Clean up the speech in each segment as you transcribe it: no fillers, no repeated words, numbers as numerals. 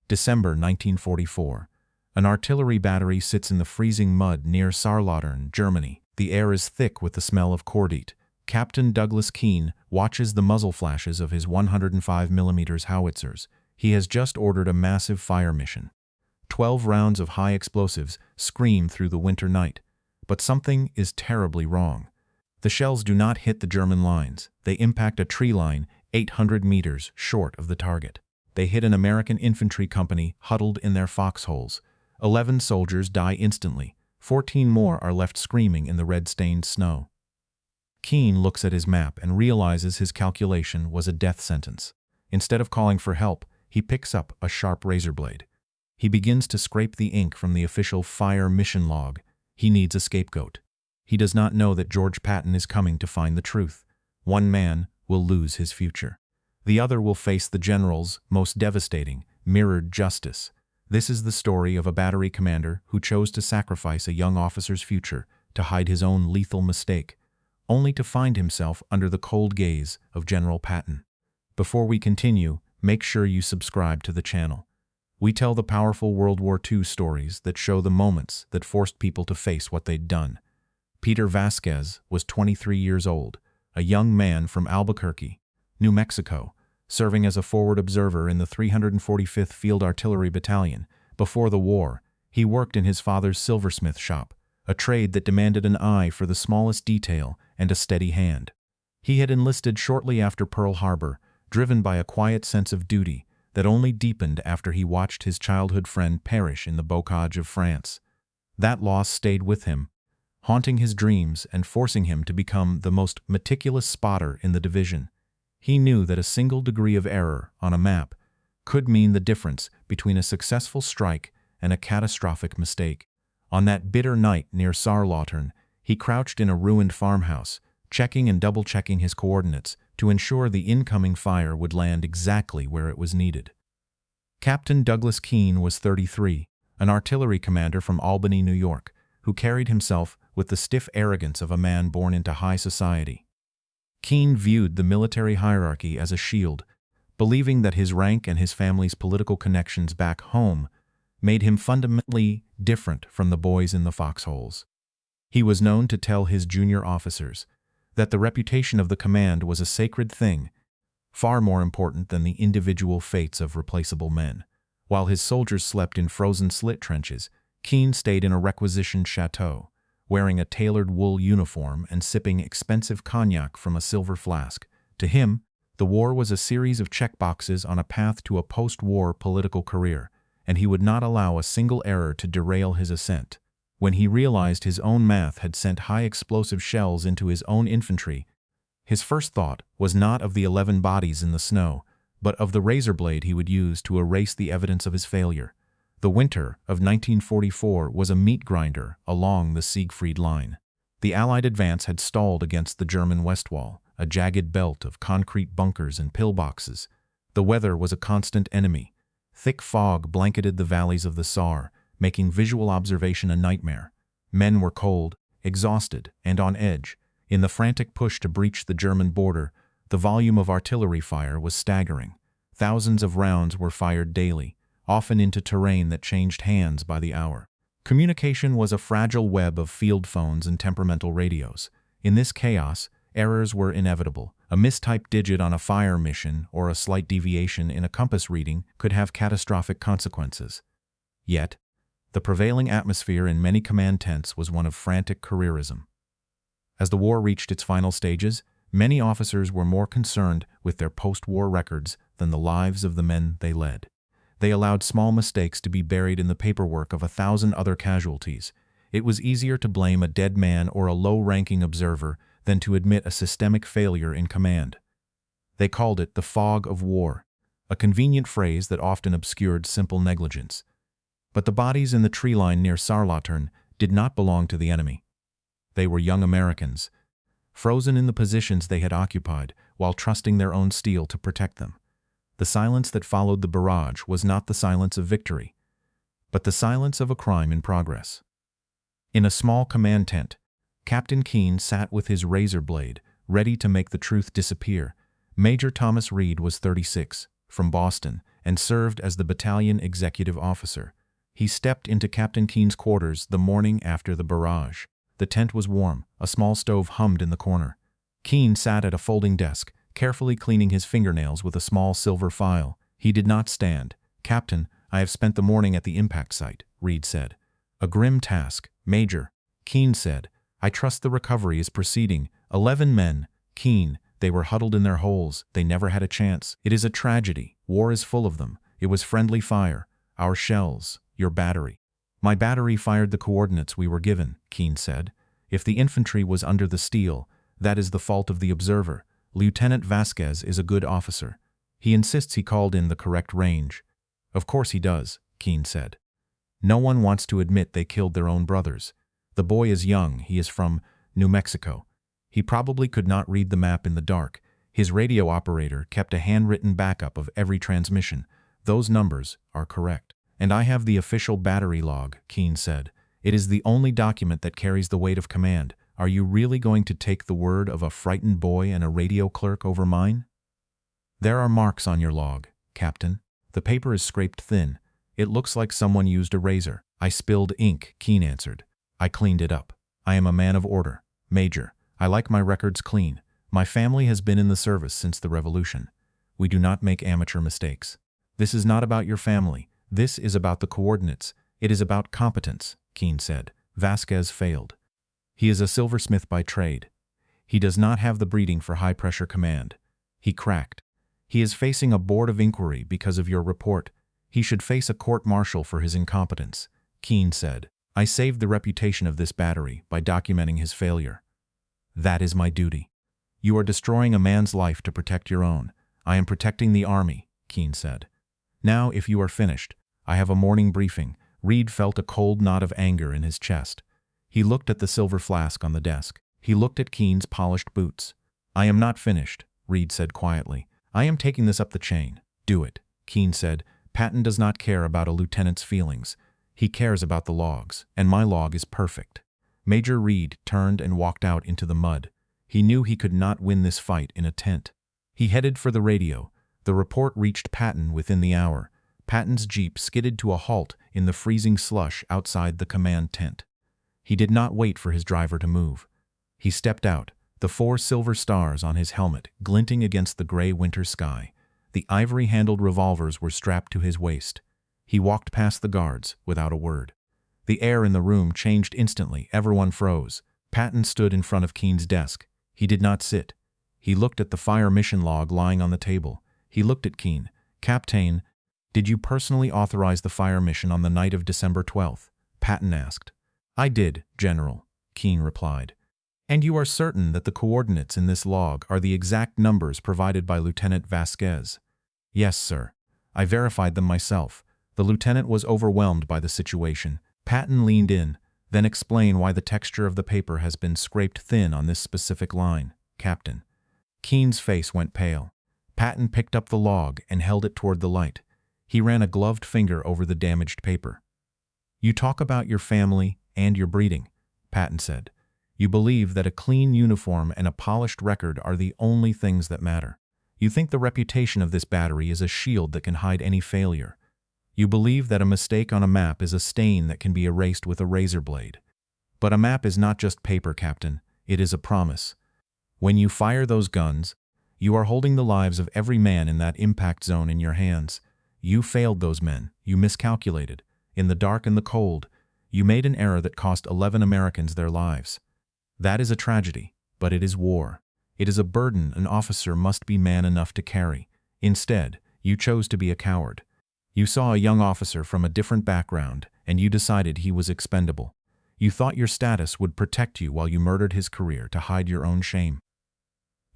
December 1944. An artillery battery sits in the freezing mud near Saarlautern, Germany. The air is thick with the smell of cordite. Captain Douglas Keane watches the muzzle flashes of his 105mm howitzers. He has just ordered a massive fire mission. 12 rounds of high explosives scream through the winter night. But something is terribly wrong. The shells do not hit the German lines. They impact a tree line 800 meters short of the target. They hit an American infantry company huddled in their foxholes. 11 soldiers die instantly. 14 more are left screaming in the red-stained snow. Keane looks at his map and realizes his calculation was a death sentence. Instead of calling for help, he picks up a sharp razor blade. He begins to scrape the ink from the official fire mission log. He needs a scapegoat. He does not know that George Patton is coming to find the truth. One man will lose his future. The other will face the general's most devastating, mirrored justice. This is the story of a battery commander who chose to sacrifice a young officer's future to hide his own lethal mistake, only to find himself under the cold gaze of General Patton. Before we continue, make sure you subscribe to the channel. We tell the powerful World War II stories that show the moments that forced people to face what they'd done. Peter Vasquez was 23 years old, a young man from Albuquerque, New Mexico, serving as a forward observer in the 345th Field Artillery Battalion. Before the war, he worked in his father's silversmith shop, a trade that demanded an eye for the smallest detail and a steady hand. He had enlisted shortly after Pearl Harbor, driven by a quiet sense of duty that only deepened after he watched his childhood friend perish in the bocage of France. That loss stayed with him, haunting his dreams and forcing him to become the most meticulous spotter in the division. He knew that a single degree of error on a map could mean the difference between a successful strike and a catastrophic mistake. On that bitter night near Saarlautern, he crouched in a ruined farmhouse, checking and double-checking his coordinates to ensure the incoming fire would land exactly where it was needed. Captain Douglas Keane was 33, an artillery commander from Albany, New York, who carried himself with the stiff arrogance of a man born into high society. Keane viewed the military hierarchy as a shield, believing that his rank and his family's political connections back home made him fundamentally different from the boys in the foxholes. He was known to tell his junior officers that the reputation of the command was a sacred thing, far more important than the individual fates of replaceable men. While his soldiers slept in frozen slit trenches, Keane stayed in a requisitioned chateau, wearing a tailored wool uniform and sipping expensive cognac from a silver flask. To him, the war was a series of checkboxes on a path to a post-war political career, and he would not allow a single error to derail his ascent. When he realized his own math had sent high-explosive shells into his own infantry, his first thought was not of the 11 bodies in the snow, but of the razor blade he would use to erase the evidence of his failure. The winter of 1944 was a meat grinder along the Siegfried Line. The Allied advance had stalled against the German West Wall, a jagged belt of concrete bunkers and pillboxes. The weather was a constant enemy. Thick fog blanketed the valleys of the Saar, making visual observation a nightmare. Men were cold, exhausted, and on edge. In the frantic push to breach the German border, the volume of artillery fire was staggering. Thousands of rounds were fired daily, often into terrain that changed hands by the hour. Communication was a fragile web of field phones and temperamental radios. In this chaos, errors were inevitable. A mistyped digit on a fire mission or a slight deviation in a compass reading could have catastrophic consequences. Yet, the prevailing atmosphere in many command tents was one of frantic careerism. As the war reached its final stages, many officers were more concerned with their post-war records than the lives of the men they led. They allowed small mistakes to be buried in the paperwork of 1,000 other casualties. It was easier to blame a dead man or a low-ranking observer than to admit a systemic failure in command. They called it the fog of war, a convenient phrase that often obscured simple negligence. But the bodies in the tree line near Saarlautern did not belong to the enemy. They were young Americans, frozen in the positions they had occupied while trusting their own steel to protect them. The silence that followed the barrage was not the silence of victory, but the silence of a crime in progress. In a small command tent, Captain Keane sat with his razor blade, ready to make the truth disappear. Major Thomas Reed was 36, from Boston, and served as the battalion executive officer. He stepped into Captain Keen's quarters the morning after the barrage. The tent was warm, a small stove hummed in the corner. Keen sat at a folding desk, carefully cleaning his fingernails with a small silver file. He did not stand. "Captain, I have spent the morning at the impact site," Reed said. "A grim task, Major," Keen said. "I trust the recovery is proceeding." 11 men. Keen, they were huddled in their holes. They never had a chance. "It is a tragedy. War is full of them. It was friendly fire. Our shells. Your battery." "My battery fired the coordinates we were given," Keen said. "If the infantry was under the steel, that is the fault of the observer. Lieutenant Vasquez is a good officer. He insists he called in the correct range." "Of course he does," Keen said. "No one wants to admit they killed their own brothers. The boy is young. He is from New Mexico. He probably could not read the map in the dark. His radio operator kept a handwritten backup of every transmission. Those numbers are correct. And I have the official battery log," Keen said. "It is the only document that carries the weight of command. Are you really going to take the word of a frightened boy and a radio clerk over mine?" "There are marks on your log, Captain. The paper is scraped thin. It looks like someone used a razor." "I spilled ink," Keen answered. "I cleaned it up. I am a man of order, Major. I like my records clean. My family has been in the service since the Revolution. We do not make amateur mistakes. This is not about your family. This is about the coordinates. It is about competence," Keen said. "Vasquez failed. He is a silversmith by trade. He does not have the breeding for high-pressure command. He cracked. He is facing a board of inquiry because of your report. He should face a court-martial for his incompetence," Keen said. "I saved the reputation of this battery by documenting his failure. That is my duty." "You are destroying a man's life to protect your own. I am protecting the Army," Keen said. "Now, if you are finished, I have a morning briefing." Reed felt a cold knot of anger in his chest. He looked at the silver flask on the desk. He looked at Keen's polished boots. "I am not finished," Reed said quietly. "I am taking this up the chain." "Do it," Keen said. "Patton does not care about a lieutenant's feelings. He cares about the logs, and my log is perfect." Major Reed turned and walked out into the mud. He knew he could not win this fight in a tent. He headed for the radio. The report reached Patton within the hour. Patton's jeep skidded to a halt in the freezing slush outside the command tent. He did not wait for his driver to move. He stepped out, the 4 silver stars on his helmet glinting against the gray winter sky. The ivory-handled revolvers were strapped to his waist. He walked past the guards without a word. The air in the room changed instantly. Everyone froze. Patton stood in front of Keen's desk. He did not sit. He looked at the fire mission log lying on the table. He looked at Keen. "Captain, did you personally authorize the fire mission on the night of December 12th? Patton asked. "I did, General," Keen replied. "And you are certain that the coordinates in this log are the exact numbers provided by Lieutenant Vasquez?" "Yes, sir. I verified them myself. The lieutenant was overwhelmed by the situation." Patton leaned in. "Then explain why the texture of the paper has been scraped thin on this specific line, Captain." Keen's face went pale. Patton picked up the log and held it toward the light. He ran a gloved finger over the damaged paper. "You talk about your family and your breeding," Patton said. "You believe that a clean uniform and a polished record are the only things that matter. You think the reputation of this battery is a shield that can hide any failure. You believe that a mistake on a map is a stain that can be erased with a razor blade. But a map is not just paper, Captain. It is a promise. When you fire those guns, you are holding the lives of every man in that impact zone in your hands. You failed those men. You miscalculated. In the dark and the cold, you made an error that cost 11 Americans their lives. That is a tragedy, but it is war. It is a burden an officer must be man enough to carry. Instead, you chose to be a coward. You saw a young officer from a different background, and you decided he was expendable. You thought your status would protect you while you murdered his career to hide your own shame.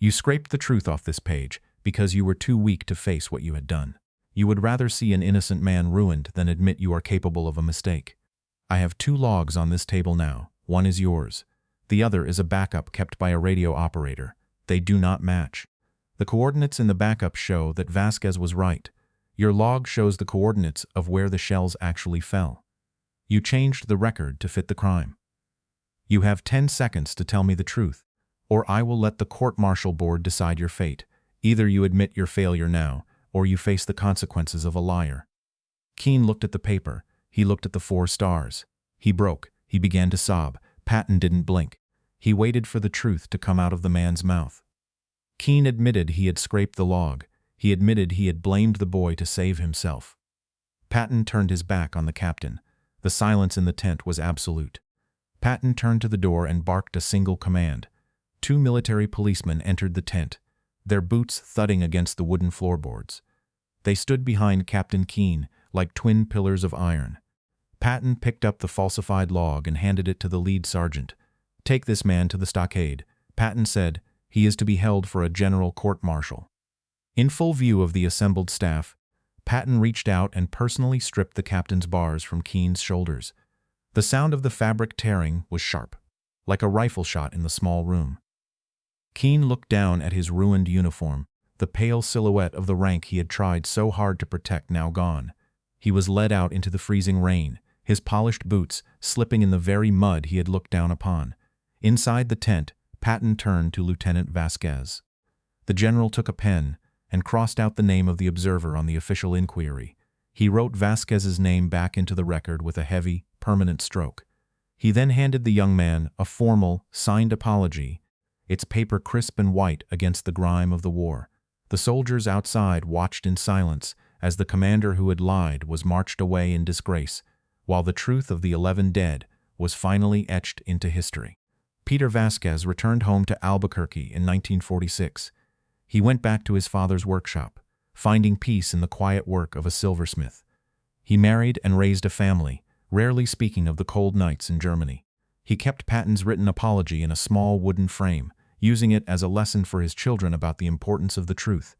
You scraped the truth off this page because you were too weak to face what you had done. You would rather see an innocent man ruined than admit you are capable of a mistake. I have 2 logs on this table now. One is yours. The other is a backup kept by a radio operator. They do not match. The coordinates in the backup show that Vasquez was right. Your log shows the coordinates of where the shells actually fell. You changed the record to fit the crime. You have 10 seconds to tell me the truth, or I will let the court-martial board decide your fate. Either you admit your failure now, or you face the consequences of a liar. Keene looked at the paper. He looked at the 4 stars. He broke. He began to sob. Patton didn't blink. He waited for the truth to come out of the man's mouth. Keene admitted he had scraped the log. He admitted he had blamed the boy to save himself. Patton turned his back on the captain. The silence in the tent was absolute. Patton turned to the door and barked a single command. 2 military policemen entered the tent, their boots thudding against the wooden floorboards. They stood behind Captain Keene like twin pillars of iron. Patton picked up the falsified log and handed it to the lead sergeant. "Take this man to the stockade," Patton said. "He is to be held for a general court-martial." In full view of the assembled staff, Patton reached out and personally stripped the captain's bars from Keene's shoulders. The sound of the fabric tearing was sharp, like a rifle shot in the small room. Keene looked down at his ruined uniform, the pale silhouette of the rank he had tried so hard to protect now gone. He was led out into the freezing rain, his polished boots slipping in the very mud he had looked down upon. Inside the tent, Patton turned to Lieutenant Vasquez. The general took a pen and crossed out the name of the observer on the official inquiry. He wrote Vasquez's name back into the record with a heavy, permanent stroke. He then handed the young man a formal, signed apology, its paper crisp and white against the grime of the war. The soldiers outside watched in silence as the commander who had lied was marched away in disgrace, while the truth of the 11 dead was finally etched into history. Peter Vasquez returned home to Albuquerque in 1946. He went back to his father's workshop, finding peace in the quiet work of a silversmith. He married and raised a family, rarely speaking of the cold nights in Germany. He kept Patton's written apology in a small wooden frame, using it as a lesson for his children about the importance of the truth.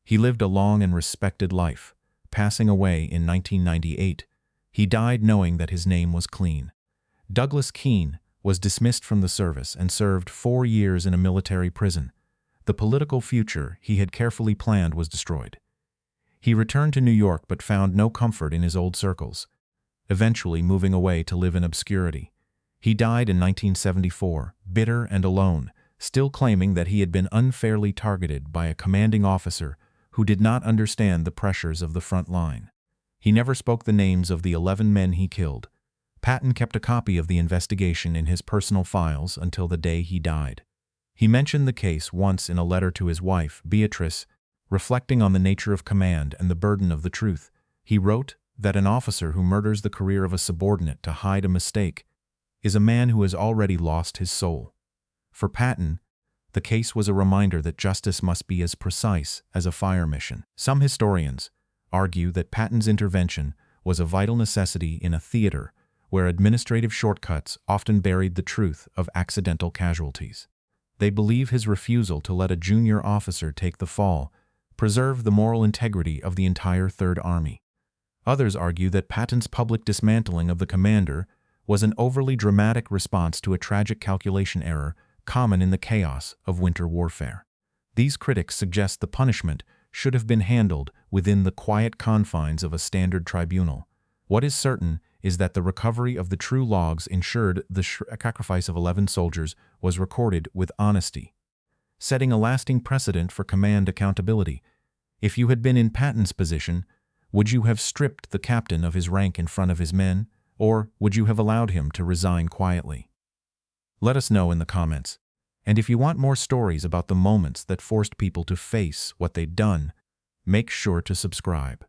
He lived a long and respected life, passing away in 1998. He died knowing that his name was clean. Douglas Keene was dismissed from the service and served 4 years in a military prison. The political future he had carefully planned was destroyed. He returned to New York but found no comfort in his old circles, eventually moving away to live in obscurity. He died in 1974, bitter and alone, still claiming that he had been unfairly targeted by a commanding officer who did not understand the pressures of the front line. He never spoke the names of the 11 men he killed. Patton kept a copy of the investigation in his personal files until the day he died. He mentioned the case once in a letter to his wife, Beatrice, reflecting on the nature of command and the burden of the truth. He wrote that an officer who murders the career of a subordinate to hide a mistake is a man who has already lost his soul. For Patton, the case was a reminder that justice must be as precise as a fire mission. Some historians argue that Patton's intervention was a vital necessity in a theater where administrative shortcuts often buried the truth of accidental casualties. They believe his refusal to let a junior officer take the fall preserved the moral integrity of the entire Third Army. Others argue that Patton's public dismantling of the commander was an overly dramatic response to a tragic calculation error common in the chaos of winter warfare. These critics suggest the punishment should have been handled within the quiet confines of a standard tribunal. What is certain is that the recovery of the true logs ensured the sacrifice of 11 soldiers was recorded with honesty, setting a lasting precedent for command accountability. If you had been in Patton's position, would you have stripped the captain of his rank in front of his men, or would you have allowed him to resign quietly? Let us know in the comments. And if you want more stories about the moments that forced people to face what they'd done, make sure to subscribe.